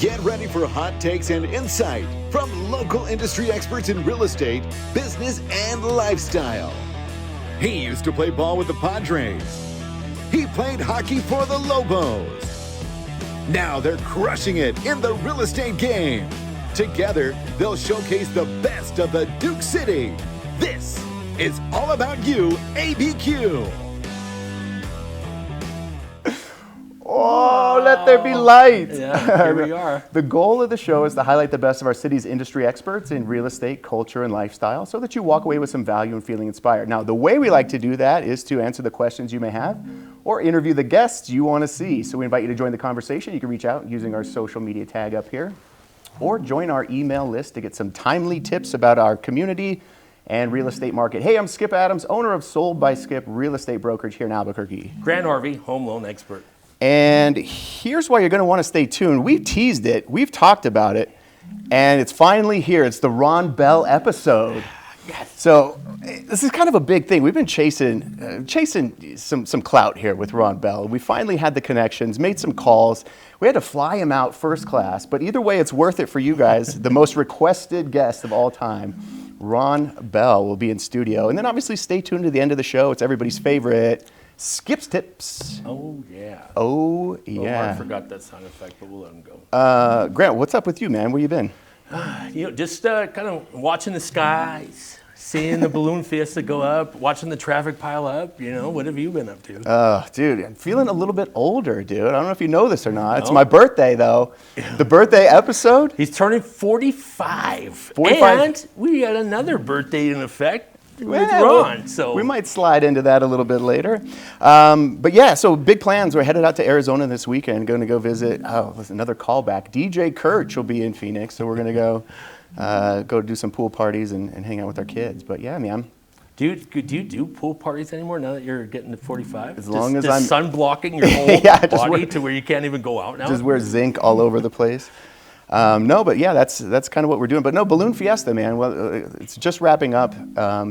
Get ready for hot takes and insight from local industry experts in real estate, business, and lifestyle. He used to play ball with the Padres. He played hockey for the Lobos. Now they're crushing it in the real estate game. Together, they'll showcase the best of the Duke City. This is All About You, ABQ. Oh, let there be light. Yeah, here we are. The goal of the show is to highlight the best of our city's industry experts in real estate, culture, and lifestyle so that you walk away with some value and feeling inspired. Now, the way we like to do that is to answer the questions you may have or interview the guests you want to see. So we invite you to join the conversation. You can reach out using our social media tag up here or join our email list to get some timely tips about our community and real estate market. Hey, I'm Skip Adams, owner of Sold by Skip Real Estate Brokerage here in Albuquerque. Grant Harvey, home loan expert. And here's why you're going to want to stay tuned. We've teased it, we've talked about it, and it's finally here. It's the Ron Bell episode. Yes. So this is kind of a big thing. We've been chasing some clout here with Ron Bell. We finally had the connections, made some calls. We had to fly him out first class, but either way, it's worth it for you guys. The most requested guest of all time, Ron Bell, will be in studio. And then obviously stay tuned to the end of the show. It's everybody's favorite, Skip's Tips. Oh, yeah. Oh, yeah. I forgot that sound effect, but we'll let him go. Grant, what's up with you, man? Where you been? Just kind of watching the skies, seeing the balloon fiesta go up, watching the traffic pile up. What have you been up to? Dude, I'm feeling a little bit older, dude. I don't know if you know this or not. It's my birthday, though. The birthday episode. He's turning 45. 45. And we got another birthday in effect. With Well, Ron, so we might slide into that a little bit later. But yeah, so big plans. We're headed out to Arizona this weekend. Going to go visit. Oh, there's another callback. DJ Kirch will be in Phoenix, so we're going to go do some pool parties and hang out with our kids. But yeah, man. do you do pool parties anymore now that you're getting to 45? As long as I'm sun blocking your whole body to where you can't even go out now. Just wear zinc all over the place. No, but yeah, that's kind of what we're doing. But no, Balloon Fiesta, man. Well, it's just wrapping up.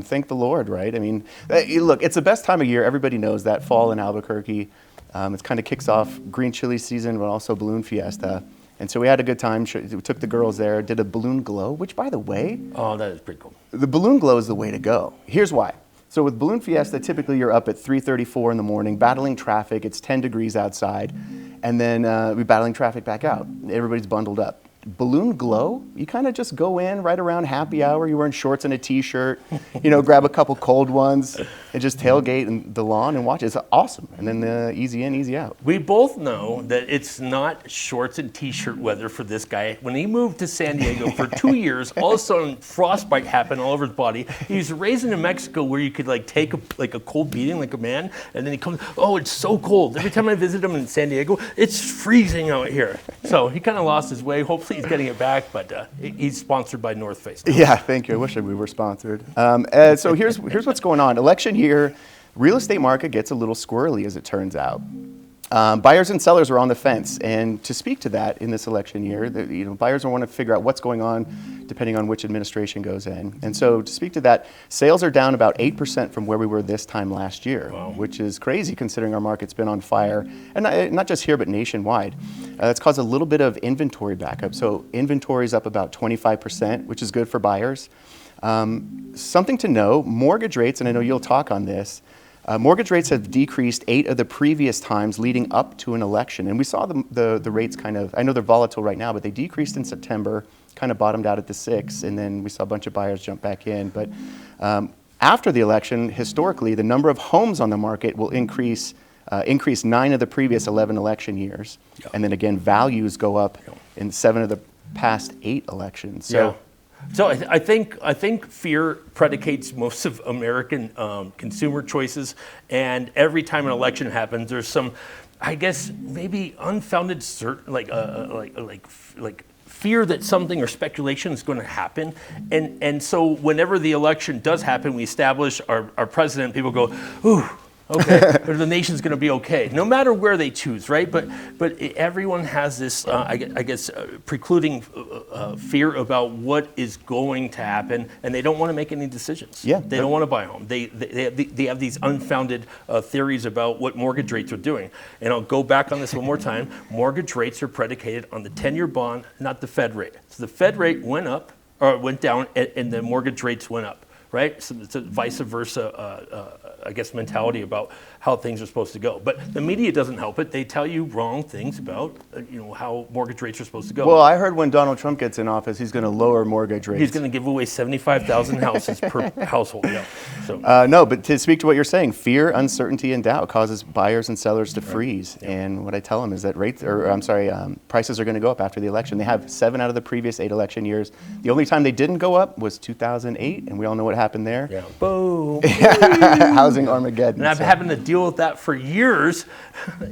Thank the Lord, right? I mean, look, it's the best time of year. Everybody knows that fall in Albuquerque. It kind of kicks off green chili season, but also Balloon Fiesta. And so we had a good time. We took the girls there, did a balloon glow, which, by the way, oh, that is pretty cool. The balloon glow is the way to go. Here's why. So with Balloon Fiesta, typically you're up at 3:34 in the morning, battling traffic. It's 10 degrees outside, and then we're battling traffic back out. Everybody's bundled up. Balloon glow, you kind of just go in right around happy hour. You're wearing shorts and a t-shirt, grab a couple cold ones and just tailgate in the lawn and watch it. It's awesome. And then easy in, easy out. We both know that it's not shorts and t-shirt weather for this guy. When he moved to San Diego for 2 years, all of a sudden frostbite happened all over his body. He was raised in Mexico where you could take a cold beating like a man, and then he comes, oh, it's so cold. Every time I visit him in San Diego, it's freezing out here. So he kind of lost his way. Hopefully he's getting it back, but he's sponsored by North Face now. Yeah, thank you. I wish we were sponsored. So here's what's going on. Election year, real estate market gets a little squirrely, as it turns out. Buyers and sellers are on the fence, and to speak to that in this election year, buyers want to figure out what's going on depending on which administration goes in. And so to speak to that, sales are down about 8% from where we were this time last year, wow, which is crazy considering our market's been on fire, and not just here, but nationwide. It's caused a little bit of inventory backup. So inventory is up about 25%, which is good for buyers. Something to know, mortgage rates, and I know you'll talk on this, mortgage rates have decreased 8 of the previous times leading up to an election. And we saw the rates kind of, I know they're volatile right now, but they decreased in September, kind of bottomed out at the 6, and then we saw a bunch of buyers jump back in. But after the election, historically, the number of homes on the market will increase 9 of the previous 11 election years. Yeah. And then again, values go up in 7 of the past 8 elections. So. Yeah. So I think fear predicates most of American consumer choices, and every time an election happens, there's some, I guess, maybe unfounded fear that something or speculation is going to happen, and so whenever the election does happen, we establish our president. People go, ooh, okay, or the nation's going to be okay, no matter where they choose, right? But everyone has this, I guess, precluding fear about what is going to happen, and they don't want to make any decisions. Yeah. They don't want to buy a home. They have these unfounded theories about what mortgage rates are doing. And I'll go back on this one more time. Mortgage rates are predicated on the 10-year bond, not the Fed rate. So the Fed rate went up, or went down, and the mortgage rates went up, right? So it's a vice versa, I guess, mentality about how things are supposed to go. But the media doesn't help it. They tell you wrong things about, how mortgage rates are supposed to go. Well, I heard when Donald Trump gets in office, he's going to lower mortgage rates. He's going to give away 75,000 houses per household. Yeah. So. No, but to speak to what you're saying, fear, uncertainty, and doubt causes buyers and sellers to freeze. Yeah. And what I tell them is that prices are going to go up after the election. They have 7 out of the previous 8 election years. The only time they didn't go up was 2008, and we all know what happened there. Yeah. Boom. Housing Armageddon. And I've having to deal with that for years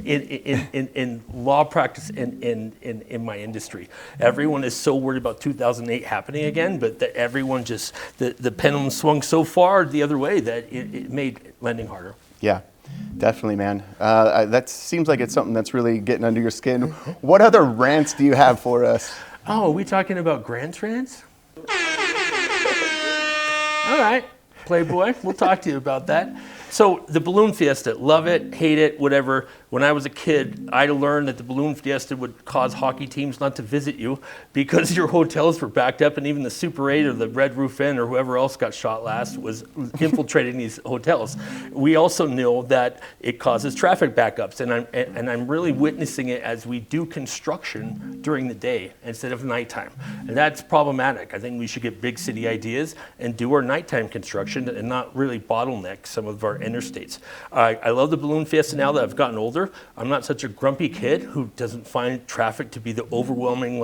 in law practice in my industry. Everyone is so worried about 2008 happening again, but that everyone just, the pendulum swung so far the other way that it made lending harder. Yeah, definitely, man. That seems like it's something that's really getting under your skin. What other rants do you have for us? Oh, are we talking about Grant rants? All right, Playboy, we'll talk to you about that. So the Balloon Fiesta, love it, hate it, whatever. When I was a kid, I learned that the Balloon Fiesta would cause hockey teams not to visit you because your hotels were backed up, and even the Super 8 or the Red Roof Inn or whoever else got shot last was infiltrating these hotels. We also know that it causes traffic backups, and I'm really witnessing it as we do construction during the day instead of nighttime. And that's problematic. I think we should get big city ideas and do our nighttime construction and not really bottleneck some of our interstates. I love the Balloon Fiesta now that I've gotten older. I'm not such a grumpy kid who doesn't find traffic to be the overwhelming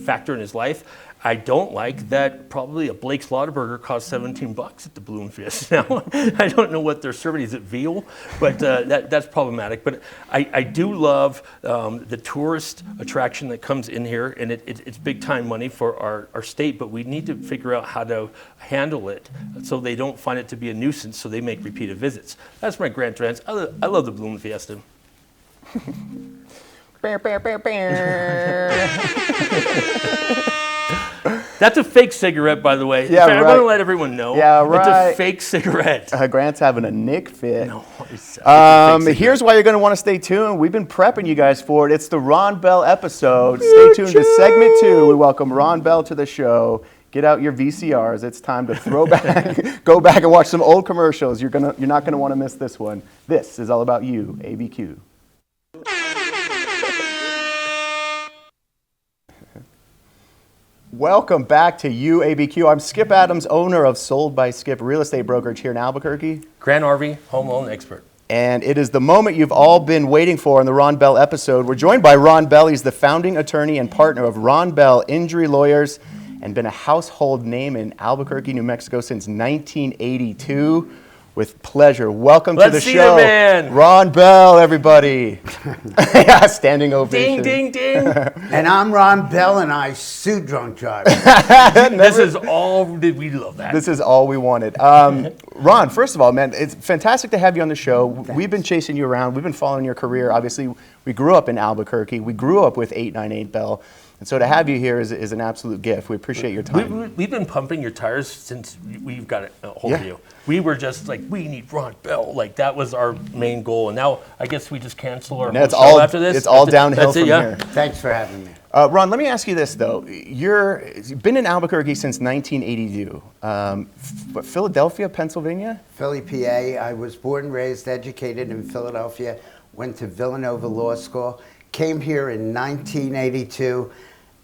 factor in his life. I don't like that probably a Blake's Lotaburger costs $17 at the Balloon Fiesta now. I don't know what they're serving. Is it veal? But that's problematic. But I do love the tourist attraction that comes in here, and it's big time money for our state, but we need to figure out how to handle it so they don't find it to be a nuisance, so they make repeated visits. That's my Grant rants. I love the Balloon Fiesta. That's a fake cigarette, by the way. Yeah, I want to let everyone know. Yeah, right. It's a fake cigarette. Grant's having a Nick fit. No, here's why you're going to want to stay tuned. We've been prepping you guys for it. It's the Ron Bell episode. Stay tuned to segment 2. We welcome Ron Bell to the show. Get out your VCRs. It's time to throw back, go back and watch some old commercials. You're not going to want to miss this one. This is all about YouABQ. Welcome back to YouABQ. I'm Skip Adams, owner of Sold by Skip Real Estate Brokerage here in Albuquerque. Grant Harvey, home loan expert. And it is the moment you've all been waiting for in the Ron Bell episode. We're joined by Ron Bell. He's the founding attorney and partner of Ron Bell Injury Lawyers and been a household name in Albuquerque, New Mexico since 1982. With pleasure, welcome to the show, man. Ron Bell, everybody. Yeah, standing ovation. Ding, ding, ding. And I'm Ron Bell, and I sue drunk drivers. This is all, we love that. This is all we wanted. Ron, first of all, man, it's fantastic to have you on the show. Thanks. We've been chasing you around. We've been following your career. Obviously, we grew up in Albuquerque. We grew up with 898 Bell. And so to have you here is an absolute gift. We appreciate your time. We've been pumping your tires since we've got a hold of you. We were just like, we need Ron Bell. Like, that was our main goal. And now I guess we just cancel our whole show after this. It's all downhill from here. Thanks for having me. Ron, let me ask you this, though. You've been in Albuquerque since 1982. Philadelphia, Pennsylvania? Philly, PA. I was born, raised, educated in Philadelphia, went to Villanova Law School, came here in 1982,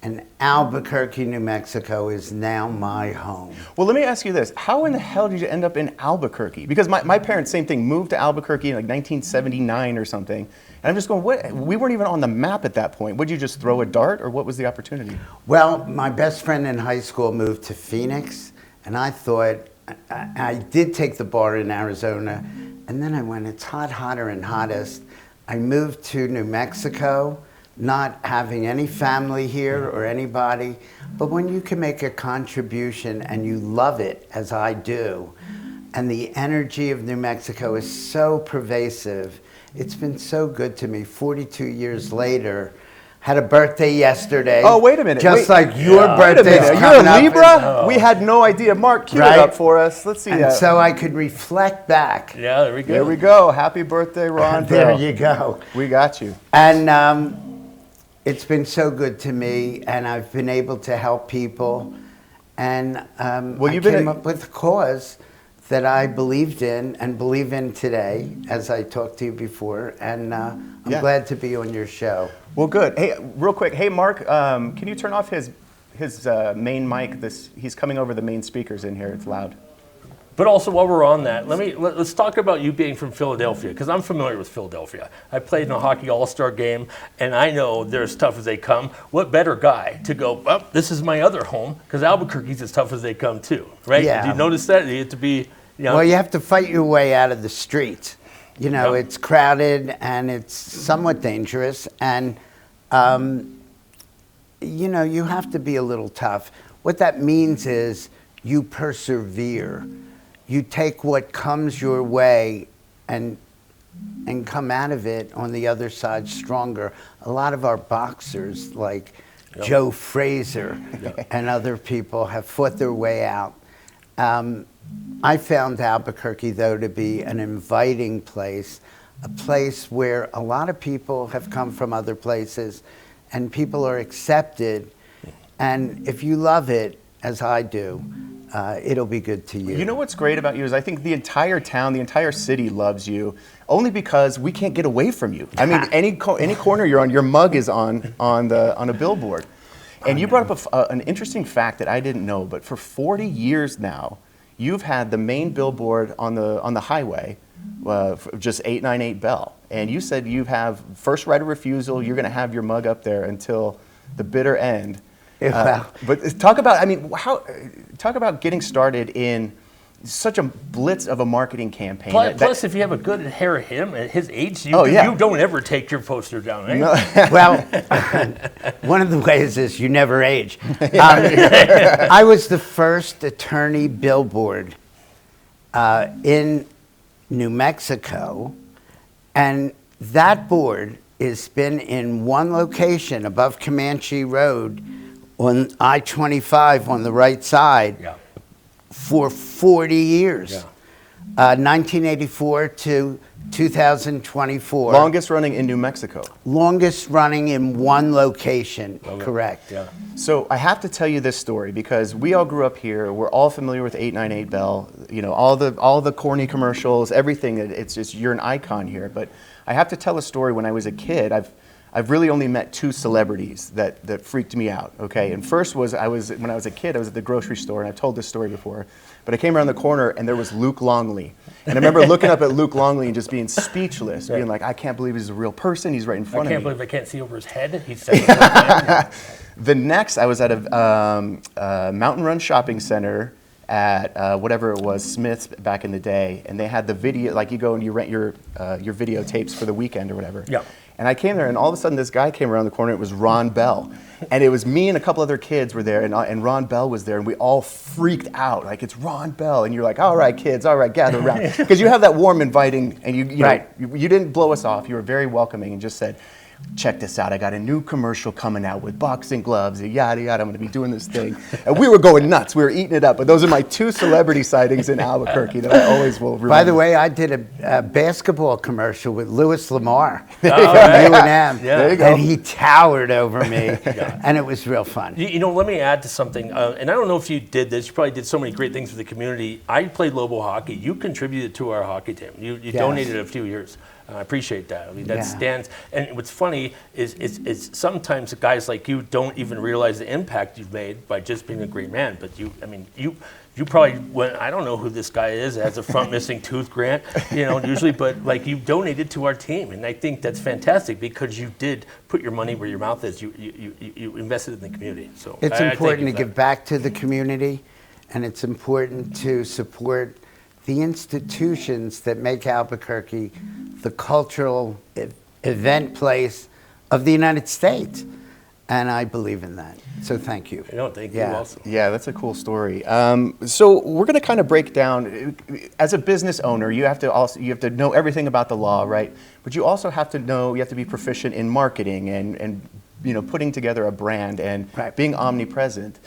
and Albuquerque, New Mexico is now my home. Well, let me ask you this. How in the hell did you end up in Albuquerque? Because my parents, same thing, moved to Albuquerque in like 1979 or something. And I'm just going, what? We weren't even on the map at that point. Would you just throw a dart, or what was the opportunity? Well, my best friend in high school moved to Phoenix, and I thought, I did take the bar in Arizona, and then I went, it's hot, hotter, and hottest. I moved to New Mexico, not having any family here or anybody, but when you can make a contribution and you love it, as I do, and the energy of New Mexico is so pervasive. It's been so good to me. 42 years later, had a birthday yesterday. Oh, wait a minute. Just wait. like your birthday. You're a Libra? We had no idea. Mark, cue it up for us. Let's see and that. so I could reflect back. Yeah, there we go. There we go. Happy birthday, Ron. There you go. We got you. And it's been so good to me, and I've been able to help people. And I came up with a cause that I believed in and believe in today, as I talked to you before. And I'm glad to be on your show. Well, good. Hey, real quick. Hey, Mark, can you turn off his main mic? He's coming over the main speakers in here. It's loud. But also, while we're on that, let's talk about you being from Philadelphia, because I'm familiar with Philadelphia. I played in a hockey all-star game, and I know they're as tough as they come. What better guy to go, oh, this is my other home, because Albuquerque's as tough as they come too, right? Yeah. Did you notice that? You have to be, Well, you have to fight your way out of the streets. It's crowded and it's somewhat dangerous, and you have to be a little tough. What that means is you persevere. You take what comes your way and come out of it on the other side stronger. A lot of our boxers, like Joe Frazier and other people, have fought their way out. I found Albuquerque, though, to be an inviting place, a place where a lot of people have come from other places, and people are accepted. And if you love it, as I do, it'll be good to you. You know what's great about you is I think the entire town, the entire city loves you, only because we can't get away from you. I mean, any corner you're on, your mug is on a billboard. And you brought up an interesting fact that I didn't know, but for 40 years now, you've had the main billboard on the highway, just 898 Bell. And you said you have first right of refusal, you're gonna have your mug up there until the bitter end. But talk about getting started in such a blitz of a marketing campaign. Plus, if you have a good hair of him at his age, you don't ever take your poster down, right? No. Well, one of the ways is you never age. I was the first attorney billboard in New Mexico, and that board has been in one location above Comanche Road on I-25 on the right side for 40 years. 1984 to 2024. Longest running in New Mexico. Longest running in one location, correct. Yeah. So I have to tell you this story because we all grew up here. We're all familiar with 898 Bell. All the corny commercials, everything. It's just, you're an icon here. But I have to tell a story. When I was a kid, I've really only met two celebrities that freaked me out, okay? And first was, when I was a kid, I was at the grocery store, and I've told this story before, but I came around the corner, and there was Luke Longley. And I remember looking up at Luke Longley and just being speechless, being like, I can't believe he's a real person, he's right in front of me. I can't believe I can't see over his head. He's The next, I was at a Mountain Run shopping center at whatever it was, Smith's back in the day, and they had the video, like you go and you rent your videotapes for the weekend or whatever. Yeah. And I came there, and all of a sudden, this guy came around the corner. It was Ron Bell, and it was me and a couple other kids were there, and Ron Bell was there, and we all freaked out, like it's Ron Bell, and you're like, all right, kids, all right, gather around, because you have that warm, inviting, and you didn't blow us off. You were very welcoming, and just said, check this out, I got a new commercial coming out with boxing gloves, yada, yada, I'm going to be doing this thing. And we were going nuts. We were eating it up. But those are my two celebrity sightings in Albuquerque that I always will remember. By the way, I did a basketball commercial with Louis Lamar from right. UNM. Yeah. There you go. And he towered over me, and it was real fun. Let me add to something. And I don't know if you did this. You probably did so many great things for the community. I played Lobo hockey. You contributed to our hockey team. You donated a few years. I appreciate that. I mean, that stands. And what's funny is sometimes guys like you don't even realize the impact you've made by just being a great man. But you probably went, I don't know who this guy is, has a front missing tooth, Grant, usually, but like you donated to our team. And I think that's fantastic because you did put your money where your mouth is. You invested in the community. So it's important to give back to the community, and it's important to support the institutions that make Albuquerque the cultural event place of the United States. And I believe in that. So thank you. No, thank you Yeah. also. Yeah, that's a cool story. So we're going to kind of break down. As a business owner, you have to know everything about the law, right? But you also have to know, you have to be proficient in marketing and putting together a brand and Right. being omnipresent.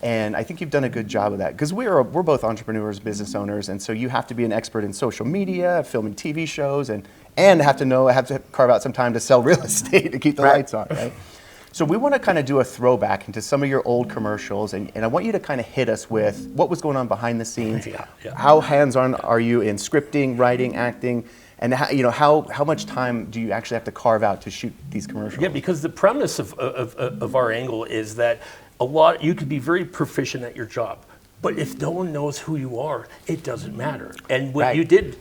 And I think you've done a good job of that because we're both entrepreneurs, business owners, and so you have to be an expert in social media, filming TV shows, and have to carve out some time to sell real estate to keep the Right. lights on, right? So we want to kind of do a throwback into some of your old commercials, and I want you to kind of hit us with what was going on behind the scenes. Yeah. How hands-on are you in scripting, writing, acting, and how much time do you actually have to carve out to shoot these commercials? Yeah, because the premise of our angle is that you could be very proficient at your job, but if no one knows who you are, it doesn't matter. And what Right. you did,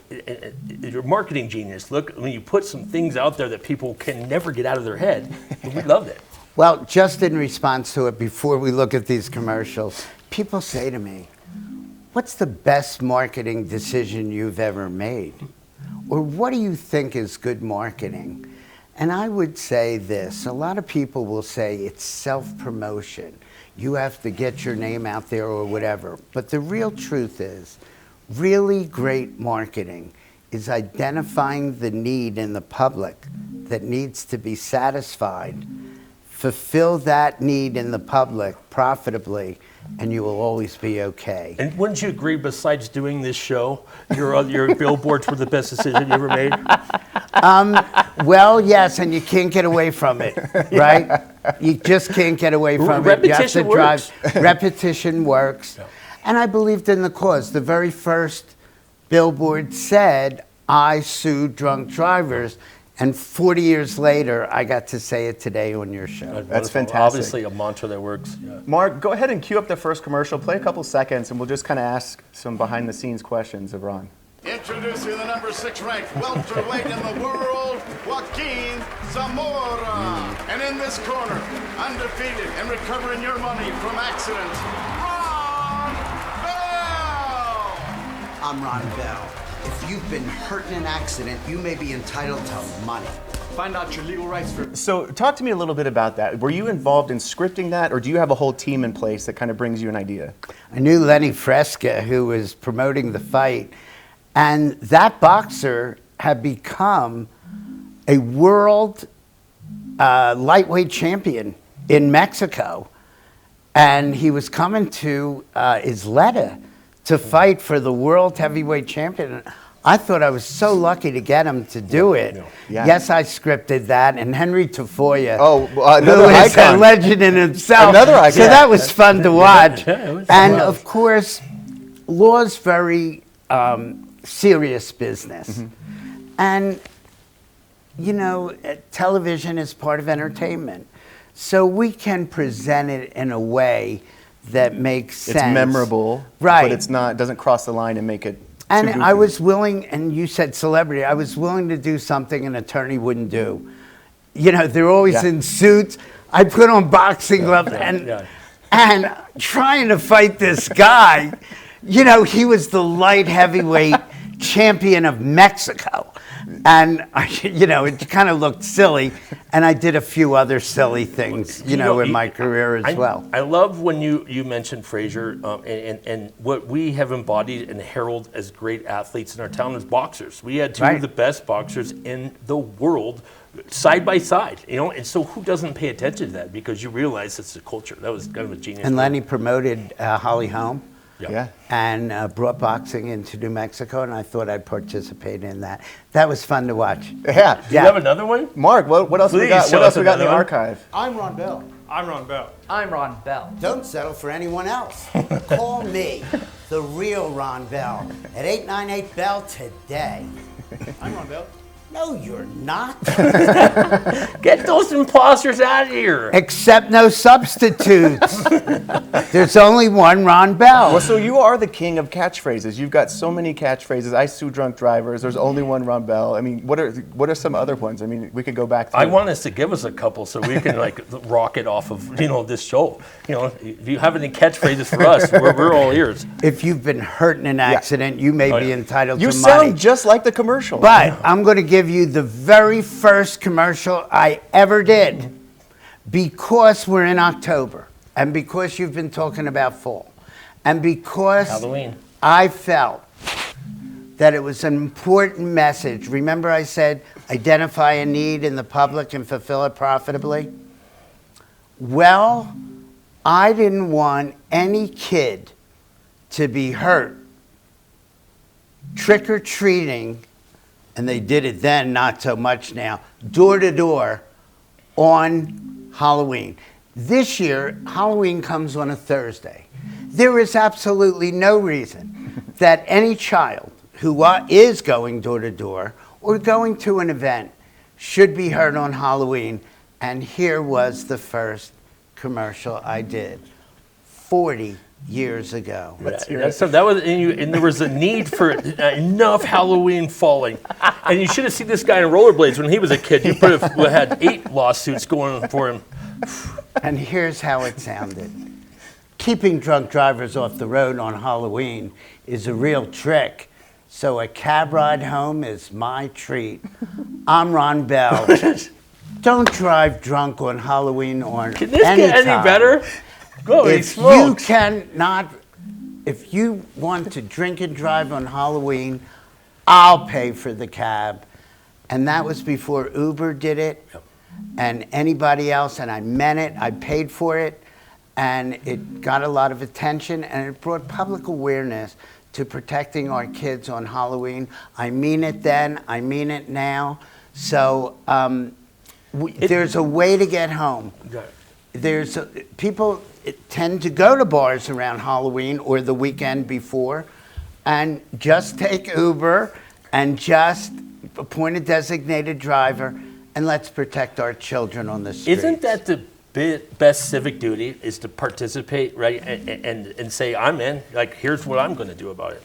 you're a marketing genius. Look, when you put some things out there that people can never get out of their head, we loved it. Well, just in response to it, before we look at these commercials, people say to me, what's the best marketing decision you've ever made? Or what do you think is good marketing? And I would say this, a lot of people will say it's self-promotion. You have to get your name out there or whatever. But the real truth is, really great marketing is identifying the need in the public that needs to be satisfied, fulfill that need in the public profitably, and you will always be okay. And wouldn't you agree, besides doing this show, your billboards were the best decision you ever made? Well, yes, and you can't get away from it, right? You just can't get away from it. You have to Repetition works. Repetition works. Yeah. And I believed in the cause. The very first billboard said, I sue drunk drivers. And 40 years later, I got to say it today on your show. That's Wonderful. fantastic. Obviously a mantra that works. Yeah. Mark, go ahead and cue up the first commercial. Play a couple seconds, and we'll just kind of ask some behind-the-scenes questions of Ron. Introducing the number 6 ranked welterweight in the world, Joaquin Zamora. And in this corner, undefeated and recovering your money from accidents, Ron Bell. I'm Ron Bell. If you've been hurt in an accident, you may be entitled to money. Find out your legal rights for... So talk to me a little bit about that. Were you involved in scripting that, or do you have a whole team in place that kind of brings you an idea? I knew Lenny Fresca, who was promoting the fight, and that boxer had become a world lightweight champion in Mexico. And he was coming to Isleta to fight for the world heavyweight champion. I thought I was so lucky to get him to do it. Yeah. Yes, I scripted that, and Henry Tafoya, another who is icon. a legend in himself. Another icon. So that was fun to watch. Yeah, it was And fun. of course, law's very serious business. And, television is part of entertainment. So we can present it in a way that makes sense. It's memorable, Right. but doesn't cross the line and make it And too I goofy. was willing, and you said celebrity, I was willing to do something an attorney wouldn't do. They're always Yeah. in suits. I put on boxing gloves and trying to fight this guy. He was the light heavyweight champion of Mexico. And, it kind of looked silly. And I did a few other silly things, in my career as well. I love when you mentioned Frazier and what we have embodied and herald as great athletes in our town as boxers. We had two Right. of the best boxers in the world side by side, and so who doesn't pay attention to that? Because you realize it's a culture. That was kind of a genius. And move. Lenny promoted Holly Holm. Yeah. And brought boxing into New Mexico, and I thought I'd participate in that. That was fun to watch. Yeah. Do you have another one? Mark, what else we Please got? show What us else we got in the another one. archive? I'm Ron Bell. I'm Ron Bell. I'm Ron Bell. Don't settle for anyone else. Call me, the real Ron Bell, at 898-BELL today. I'm Ron Bell. No, you're not. Get those imposters out of here. Except no substitutes. There's only one Ron Bell. Well, so you are the king of catchphrases. You've got so many catchphrases. I sue drunk drivers. There's only one Ron Bell. I mean, what are some other ones? I mean, we could go back. I want us to give us a couple so we can rock it off of this show. If you have any catchphrases for us, we're all ears. If you've been hurt in an accident, you may be entitled You to sound money. just like the commercial. But I'm going to give you the very first commercial I ever did. because we're in October, and because you've been talking about fall, and because Halloween. I felt that it was an important message. Remember I said identify a need in the public and fulfill it profitably? Well, I didn't want any kid to be hurt trick-or-treating, and they did it then, not so much now, door to door on Halloween. This year, Halloween comes on a Thursday. There is absolutely no reason that any child who is going door to door or going to an event should be hurt on Halloween. And here was the first commercial I did 40 years ago. So that was, and there was a need for enough Halloween falling. And you should have seen this guy in rollerblades when he was a kid. You could have had 8 lawsuits going for him. And here's how it sounded. Keeping drunk drivers off the road on Halloween is a real trick. So a cab ride home is my treat. I'm Ron Bell. Don't drive drunk on Halloween or Can this get any better? Holy If smokes. if you want to drink and drive on Halloween, I'll pay for the cab. And that was before Uber did it and anybody else, and I meant it. I paid for it, and it got a lot of attention, and it brought public awareness to protecting our kids on Halloween. I mean it then, I mean it now. So there's a way to get home. People tend to go to bars around Halloween or the weekend before, and just take Uber and just appoint a designated driver, and let's protect our children on the streets. Isn't that the best civic duty, is to participate, right? And say, I'm in, like, here's what I'm going to do about it.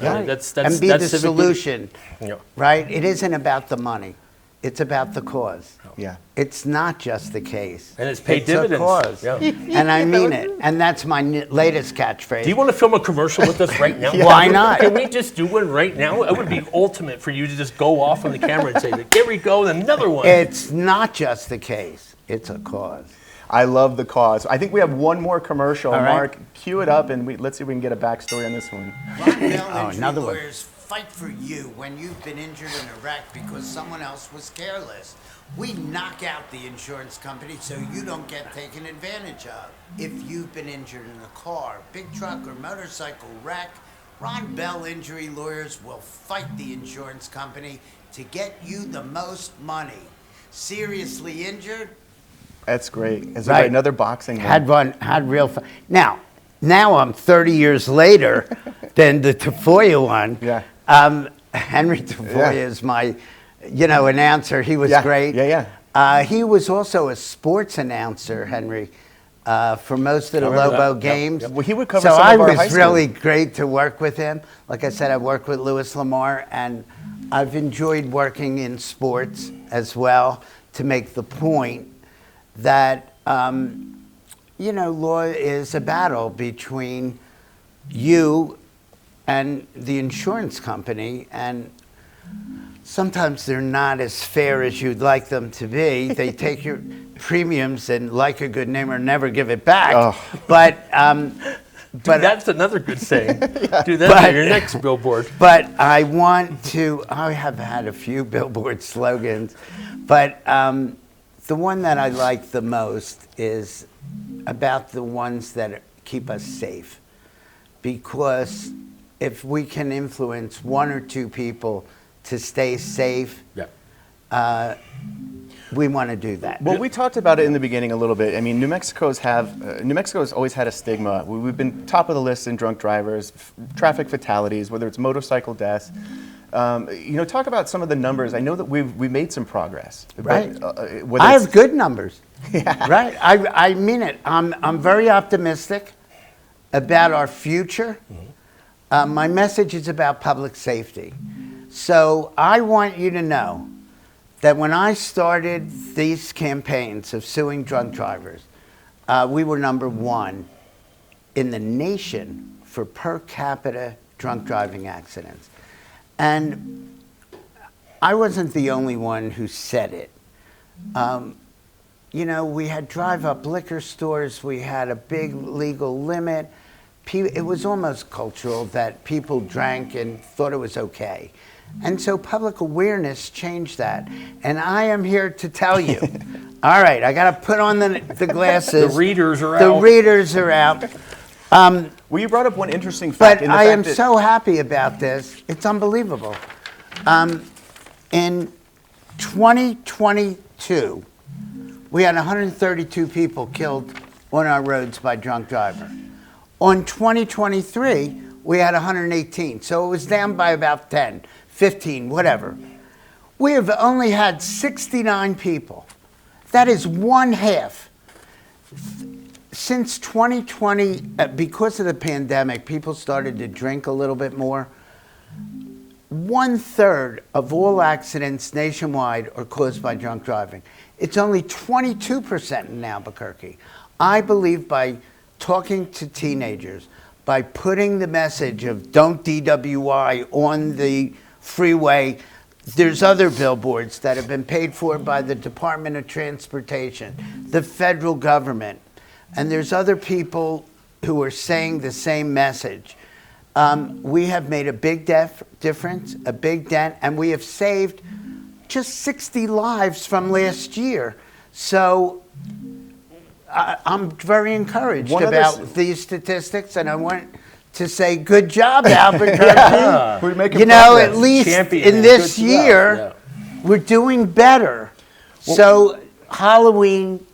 Yeah. Right? That's and be that's the civic solution, duty. Yeah. right? It isn't about the money. It's about the cause. Yeah. It's not just the case. And it's paid a dividends. cause. Yeah. And I mean it. And that's my latest catchphrase. Do you want to film a commercial with us right now? Why not? Can we just do one right now? It would be ultimate for you to just go off on the camera and say, there we go, another one. It's not just the case. It's a cause. I love the cause. I think we have one more commercial. All right. Mark, cue it up, and let's see if we can get a backstory on this one. Ron Bell Injury another one. Lawyers fight for you when you've been injured in a wreck because someone else was careless. We knock out the insurance company so you don't get taken advantage of. If you've been injured in a car, big truck, or motorcycle wreck, Ron Bell Injury Lawyers will fight the insurance company to get you the most money. Seriously injured? That's great. Is there another boxing one? Had real fun. Now I'm 30 years later than the Tafoya one. Yeah. Henry Tafoya is my, announcer. He was great. Yeah. He was also a sports announcer, Henry, for most of the Lobo games. Yep. Well, he would cover so some I of our was high school. really great to work with him. Like I said, I worked with Louis Lamar, and I've enjoyed working in sports as well to make the point that, law is a battle between you and the insurance company, and sometimes they're not as fair as you'd like them to be. They take your premiums and, like a good neighbor, never give it back. Oh. But that's another good saying. Do that on your next billboard. But I have had a few billboard slogans, but the one that I like the most is about the ones that keep us safe. Because if we can influence 1 or 2 people to stay safe, we want to do that. Well, we talked about it in the beginning a little bit. I mean, New Mexico's always had a stigma. We've been top of the list in drunk drivers, traffic fatalities, whether it's motorcycle deaths. Talk about some of the numbers. I know that we made some progress. Right. But, I have good numbers. Right. I mean it. I'm very optimistic about our future. My message is about public safety. So I want you to know that when I started these campaigns of suing drunk drivers, we were #1 in the nation for per capita drunk driving accidents. And I wasn't the only one who said it. we had drive-up liquor stores. We had a big legal limit. It was almost cultural that people drank and thought it was okay. And so public awareness changed that. And I am here to tell you, all right, I got to put on the glasses. The readers are out. The readers are out. Well, you brought up one interesting fact. But I am so happy about this. It's unbelievable. In 2022, we had 132 people killed on our roads by drunk driver. On 2023, we had 118. So it was down by about 10, 15, whatever. We have only had 69 people. That is one half. Since 2020, because of the pandemic, people started to drink a little bit more. 1/3 of all accidents nationwide are caused by drunk driving. It's only 22% in Albuquerque. I believe by talking to teenagers, by putting the message of don't DWI on the freeway. There's other billboards that have been paid for by the Department of Transportation, the federal government, and there's other people who are saying the same message. We have made a big difference, a big dent, and we have saved just 60 lives from last year. So I'm very encouraged about these statistics, and I want to say good job, Albuquerque. We're making at progress. least Champion. in this Good job. year, we're doing better. So Halloween,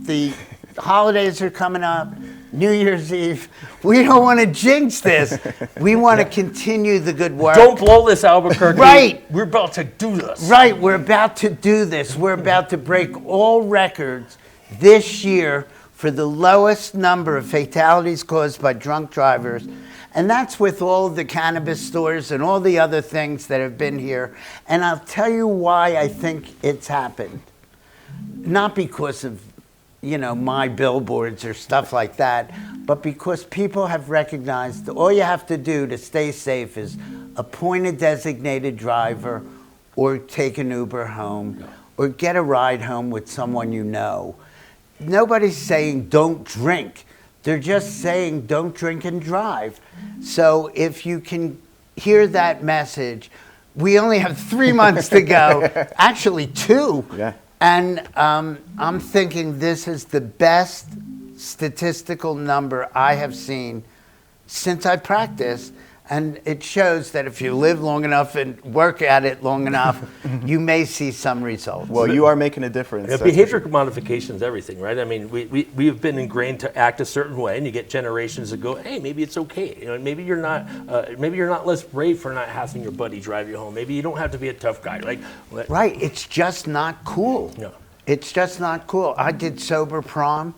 the holidays are coming up, New Year's Eve. We don't want to jinx this. We want to continue the good work. Don't blow this, Albuquerque. Right. We're about to do this. Right, we're about to do this. We're about to break all records this year for the lowest number of fatalities caused by drunk drivers. And that's with all the cannabis stores and all the other things that have been here. And I'll tell you why I think it's happened. Not because of, my billboards or stuff like that, but because people have recognized that all you have to do to stay safe is appoint a designated driver or take an Uber home or get a ride home with someone you know. Nobody's saying don't drink. They're just saying don't drink and drive. So if you can hear that message, we only have 3 months to go. Actually, 2. Yeah. And I'm thinking this is the best statistical number I have seen since I practiced. And it shows that if you live long enough and work at it long enough, you may see some results. Well, you are making a difference. Yeah, that's for behavior sure. modification is everything, right? I mean, we have been ingrained to act a certain way, and you get generations that go, "Hey, maybe it's okay. Maybe you're not less brave for not having your buddy drive you home. Maybe you don't have to be a tough guy." Right, it's just not cool. No. It's just not cool. I did sober prom.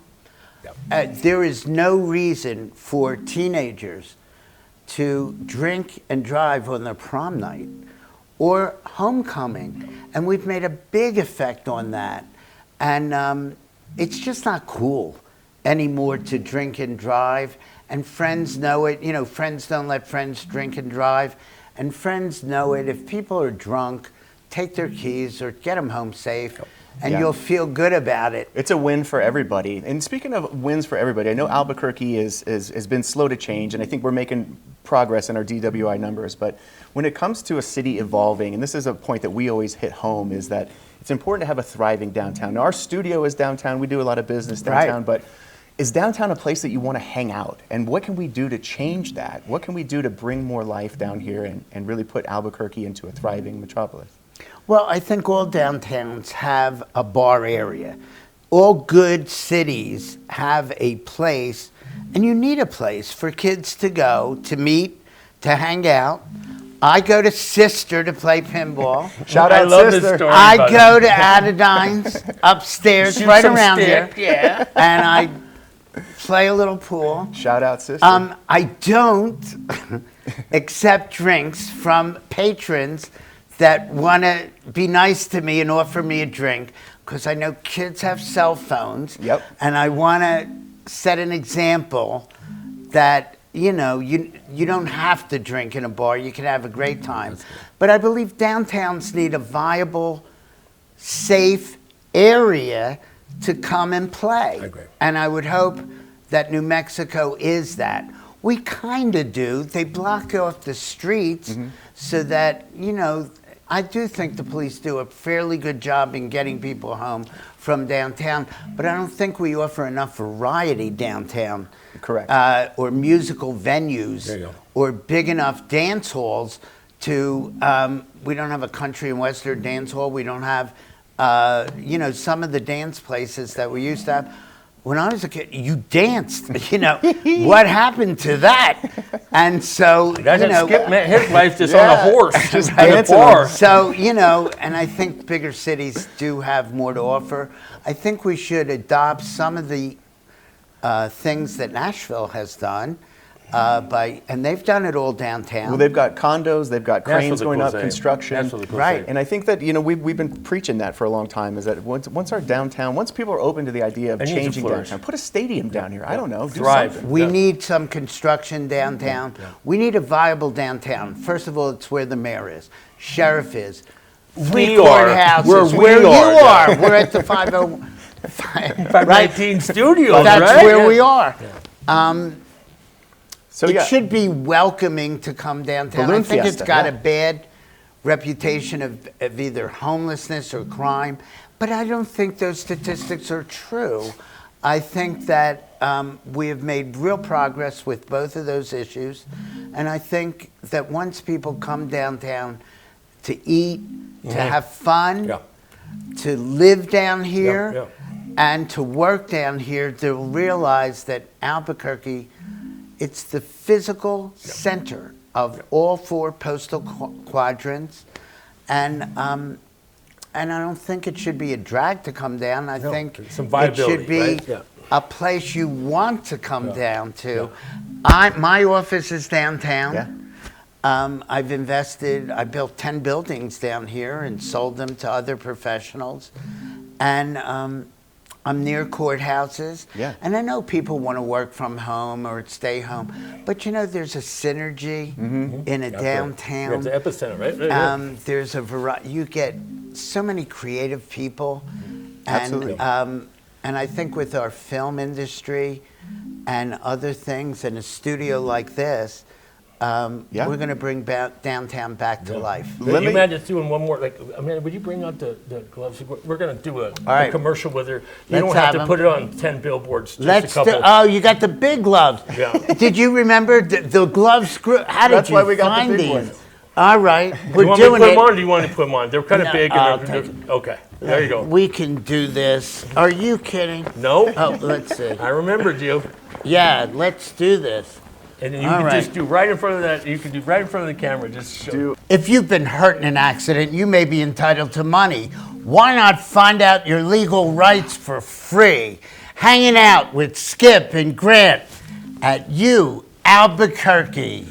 Yep. There is no reason for teenagers to drink and drive on their prom night or homecoming. And we've made a big effect on that. And it's just not cool anymore to drink and drive. And friends know it. Friends don't let friends drink and drive. And friends know it. If people are drunk, take their keys or get them home safe. And you'll feel good about it. It's a win for everybody. And speaking of wins for everybody, I know Albuquerque has been slow to change, and I think we're making progress in our DWI numbers. But when it comes to a city evolving, and this is a point that we always hit home, is that it's important to have a thriving downtown. Now, our studio is downtown. We do a lot of business downtown, Right. but is downtown a place that you want to hang out? And what can we do to change that? What can we do to bring more life down here and really put Albuquerque into a thriving metropolis? Well, I think all downtowns have a bar area. All good cities have a place, and you need a place for kids to go, to meet, to hang out. I go to Sister to play pinball. Shout I out, love sister. this story. I buddy. go to Adadine's upstairs, Shoot right some around stick, here, yeah. and I play a little pool. Shout out, sister. I don't accept drinks from patrons that want to be nice to me and offer me a drink, because I know kids have cell phones. Yep. And I want to set an example that, you don't have to drink in a bar. You can have a great time. But I believe downtowns need a viable, safe area to come and play. I agree. And I would hope that New Mexico is that. We kind of do. They block off the streets so that, you know, I do think the police do a fairly good job in getting people home from downtown, but I don't think we offer enough variety downtown. Correct. Or musical venues. There you go. Or big enough dance halls to, we don't have a country and western dance hall. We don't have, you know, some of the dance places that we used to have. When I was a kid, you danced, you know. What happened to that? And so, That's you know. Skip, man, his life's just on a horse, just Right. at a bar. So, you know, and I think bigger cities do have more to offer. I think we should adopt some of the things that Nashville has done, and they've done it all downtown. Well, they've got condos, they've got cranes Nashville's a going cool up, city. construction. Nashville's a cool Right. city. And I think that, you know, we've been preaching that for a long time, is that once our downtown, once people are open to the idea of It needs to changing flourish. downtown, put a stadium down here. I don't know. Do Thrive. something. We Yeah. need some construction downtown. We need a viable downtown. First of all, it's where the mayor is, sheriff is, three We are. courthouses, Where where we you are. are. We're at the 505. 519 studios, That's right? where Yeah. we are. So It yeah, should be welcoming to come downtown. Balloon I think it's Fiesta, got yeah. a bad reputation of either homelessness or crime, but I don't think those statistics are true. I think that we have made real progress with both of those issues, and I think that once people come downtown to eat, to have fun, Yeah. to live down here, yeah. and to work down here, they'll realize that Albuquerque, it's the physical center of all four postal quadrants, and I don't think it should be a drag to come down. I think some it viability, should be right? Yeah. a place you want to come down to. My office is downtown. Yeah. I built 10 buildings down here and sold them to other professionals. And I'm near courthouses. Yeah. And I know people want to work from home or stay home. But you know, there's a synergy in a downtown. It's the epicenter, right? Yeah. There's a variety. You get so many creative people. Absolutely. And I think with our film industry and other things and a studio like this, we're going to bring downtown back to life. Can you imagine doing one more? Like, I mean, would you bring out the gloves? We're going to do a right. commercial with her. You Let's don't have have to 'em. put it on 10 billboards. Just Let's a couple. oh, you got the big gloves. Yeah. Did you remember the gloves? How did That's you why we got the find big these? ones. All right, Do we're you want me to doing put it. them on, or do you want to put them on? They're kind of No, big. I'll And take okay, there you go. We can do this. Are you kidding? No, Oh, let's see. I remembered you. Yeah, let's do this. And then you All can right. just do right in front of that. You can do right in front of the camera. Just show. If you've been hurt in an accident, you may be entitled to money. Why not find out your legal rights for free? Hanging out with Skip and Grant at Albuquerque.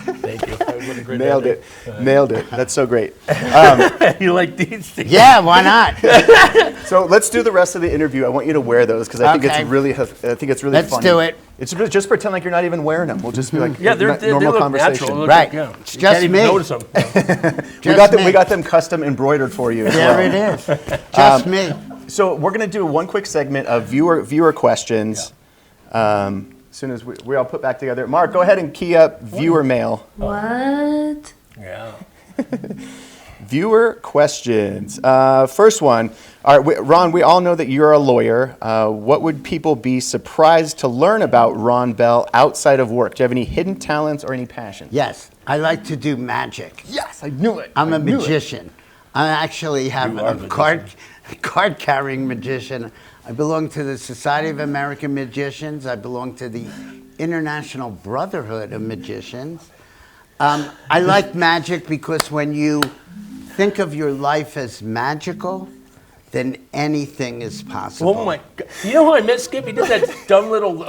Thank you. That was a great nailed idea. it. Nailed it. That's so great. You like these things? Yeah, why not? So let's do the rest of the interview. I want you to wear those because I think Okay. it's really, Let's funny. do it. It's just pretend like you're not even wearing them. We'll just be like Yeah, they normal look conversation. natural. Look Right. Like, yeah. It's You just can't me. even notice them. We got them custom embroidered for you. as There well. it is. Just me. So we're going to do one quick segment of viewer questions. As soon as we all put back together. Mark, go ahead and key up viewer mail. What? Yeah. Viewer questions. First one. All right, Ron, we all know that you're a lawyer. What would people be surprised to learn about Ron Bell outside of work? Do you have any hidden talents or any passions? Yes, I like to do magic. Yes, I knew it. I'm I a knew it. magician. I actually have You are a a card-carrying magician. I belong to the Society of American Magicians. I belong to the International Brotherhood of Magicians. I like magic because when you think of your life as magical, then anything is possible. Oh my God! You know how I met Skip? He did that dumb little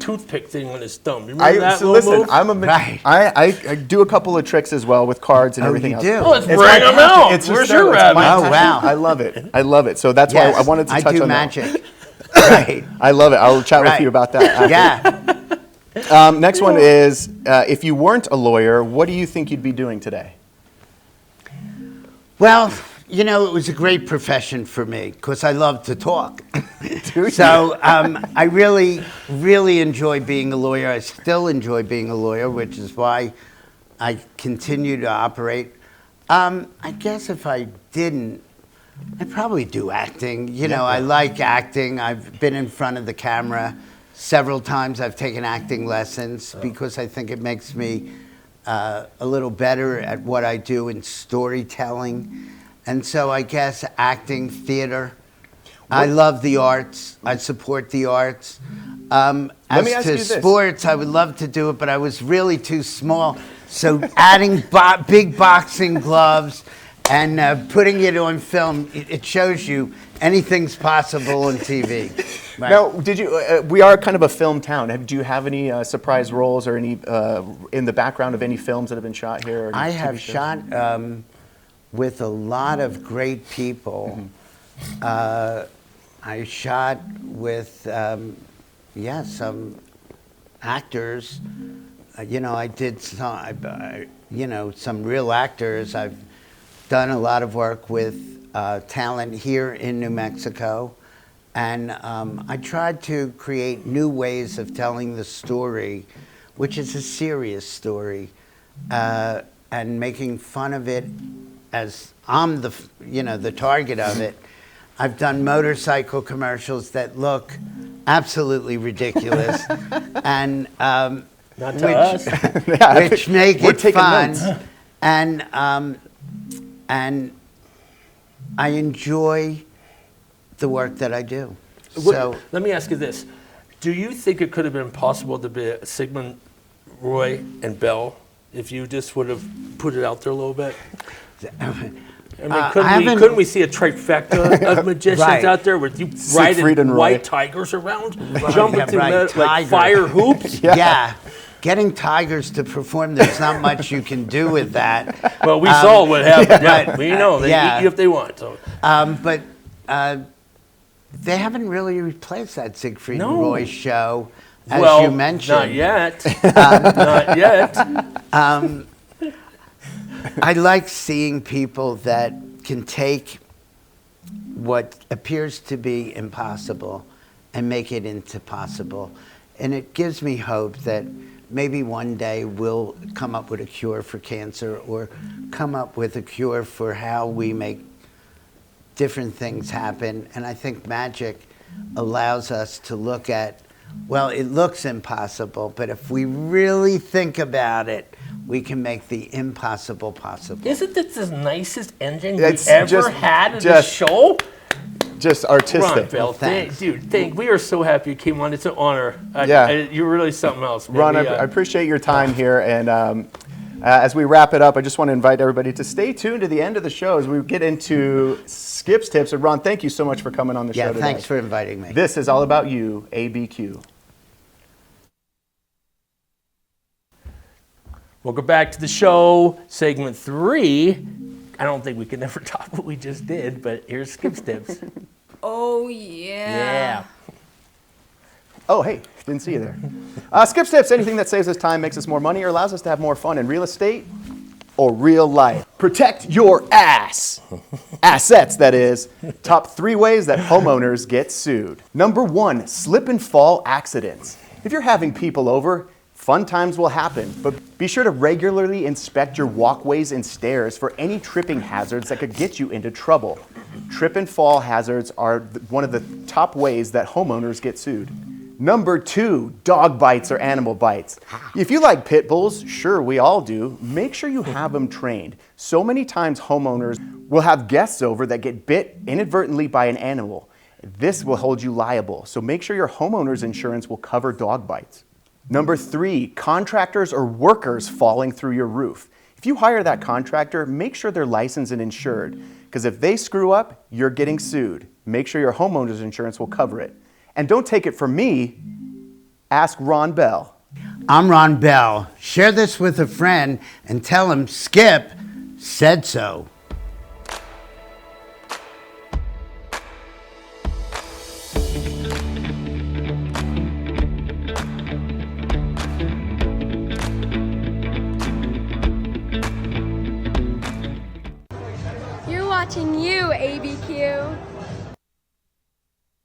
toothpick thing on his thumb. You remember that So little listen, move? I'm a Right. I do a couple of tricks as well with cards and Oh, everything you else. do? Oh, let's It's bring my him passion. out. It's Where's just your it's my rabbit? Oh, wow. I love it. I love it. So that's Yes, why I wanted to touch I do on magic. Right. that. I love it. I'll chat with Right. you about that. Yeah. Next one is, if you weren't a lawyer, what do you think you'd be doing today? Well, You know, it was a great profession for me because I love to talk. So I really, really enjoy being a lawyer. I still enjoy being a lawyer, which is why I continue to operate. I guess if I didn't, I'd probably do acting. You know, I like acting. I've been in front of the camera several times. I've taken acting lessons because I think it makes me a little better at what I do in storytelling. And so I guess acting, theater. I love the arts. I support the arts. As to sports, I would love to do it, but I was really too small. So adding big boxing gloves and putting it on film, it shows you anything's possible on TV. Right. Now, did you? We are kind of a film town. Do you have any surprise roles or any in the background of any films that have been shot here? Or I have shot with a lot of great people. I shot with some actors. You know, I did some real actors. I've done a lot of work with talent here in New Mexico. And I tried to create new ways of telling the story, which is a serious story, and making fun of it as I'm the target of it. I've done motorcycle commercials that look absolutely ridiculous, and Not to us. which make it fun. And I enjoy the work that I do. So let me ask you this. Do you think it could have been possible to be Sigmund, Roy, and Bell if you just would have put it out there a little bit? I mean, couldn't we see a trifecta of magicians out there with you riding white tigers around, jumping through like fire hoops? Yeah. Getting tigers to perform, there's not much you can do with that. Well, we saw what happened. Right? We know they eat you if they want. So. But they haven't really replaced that Siegfried and Roy show, as you mentioned. Not yet. Not yet. I like seeing people that can take what appears to be impossible and make it into possible. And it gives me hope that maybe one day we'll come up with a cure for cancer or come up with a cure for how we make different things happen. And I think magic allows us to look at, well, it looks impossible, but if we really think about it, we can make the impossible possible. Isn't this the nicest ending we ever had in the show? Just artistic. Ron Bell, we are so happy you came on. It's an honor. You're really something else. Ron, I appreciate your time here. And as we wrap it up, I just want to invite everybody to stay tuned to the end of the show as we get into Skip's tips. And Ron, thank you so much for coming on the show today. Thanks for inviting me. This is all about you, ABQ. Welcome back to the show, segment 3. I don't think we can ever top what we just did, but here's Skip's tips. Oh, yeah. Oh, hey, didn't see you there. Skip's tips, anything that saves us time, makes us more money, or allows us to have more fun in real estate or real life. Protect your ass. Assets, that is. Top 3 ways that homeowners get sued. Number 1, slip and fall accidents. If you're having people over, fun times will happen, but be sure to regularly inspect your walkways and stairs for any tripping hazards that could get you into trouble. Trip and fall hazards are one of the top ways that homeowners get sued. Number 2, dog bites or animal bites. If you like pit bulls, sure, we all do, make sure you have them trained. So many times homeowners will have guests over that get bit inadvertently by an animal. This will hold you liable, so make sure your homeowner's insurance will cover dog bites. Number 3, contractors or workers falling through your roof. If you hire that contractor, make sure they're licensed and insured, because if they screw up, you're getting sued. Make sure your homeowner's insurance will cover it. And don't take it from me, ask Ron Bell. I'm Ron Bell. Share this with a friend and tell him Skip said so. watching YouABQ.